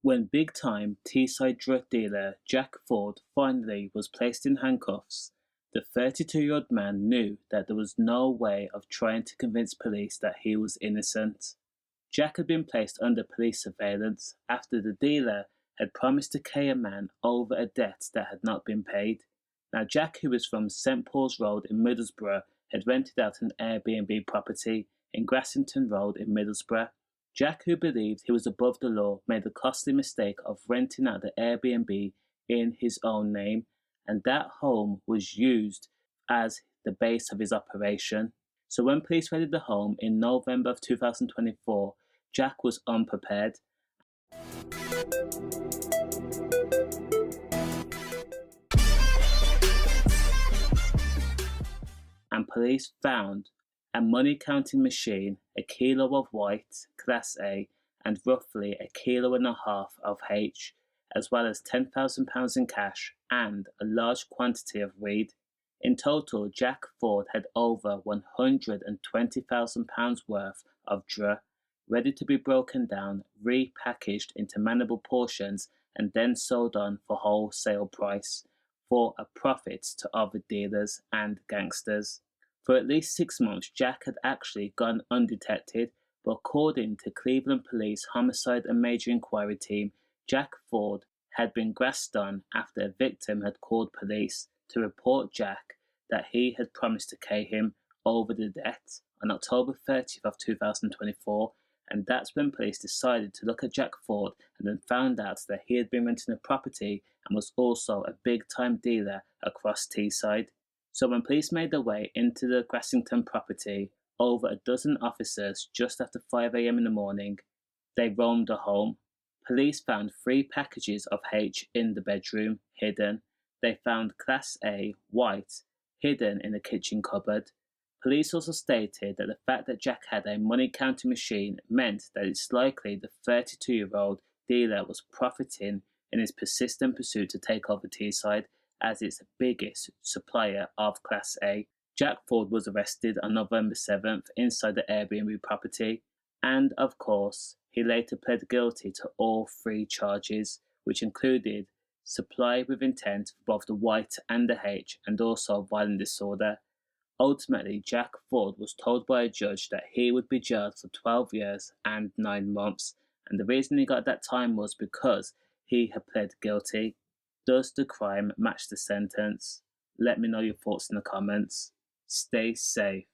When big-time Teeside drug dealer Jack Ford finally was placed in handcuffs, the 32-year-old man knew that there was no way of trying to convince police that he was innocent. Jack had been placed under police surveillance after the dealer had promised to pay a man over a debt that had not been paid. Now Jack, who was from St Paul's Road in Middlesbrough, had rented out an Airbnb property in Grassington Road in Middlesbrough. Jack, who believed he was above the law, made the costly mistake of renting out the Airbnb in his own name, and that home was used as the base of his operation. So when police raided the home in November of 2024, Jack was unprepared. And police found a money counting machine, a kilo of white, Class A, and roughly 1.5 kilos of H, as well as £10,000 in cash and a large quantity of weed. In total, Jack Ford had over £120,000 worth of dra, ready to be broken down, repackaged into manageable portions, and then sold on for wholesale price, for a profit to other dealers and gangsters. For at least 6 months, Jack had actually gone undetected, but according to Cleveland Police Homicide and Major Inquiry Team, Jack Ford had been grassed on after a victim had called police to report Jack that he had promised to pay him over the debt on October 30th of 2024, and that's when police decided to look at Jack Ford and then found out that he had been renting a property and was also a big-time dealer across Teeside. So when police made their way into the Grassington property, over a dozen officers just after 5 a.m. in the morning, they roamed the home. Police found 3 packages of H in the bedroom, hidden. They found Class A, white, hidden in the kitchen cupboard. Police also stated that the fact that Jack had a money counting machine meant that it's likely the 32-year-old dealer was profiting in his persistent pursuit to take over Teeside as its biggest supplier of Class A. Jack Ford was arrested on November 7th inside the Airbnb property, and of course, he later pled guilty to all 3 charges, which included supply with intent for both the white and the H, and also violent disorder. Ultimately, Jack Ford was told by a judge that he would be jailed for 12 years and 9 months, and the reason he got that time was because he had pled guilty. Does the crime match the sentence? Let me know your thoughts in the comments. Stay safe.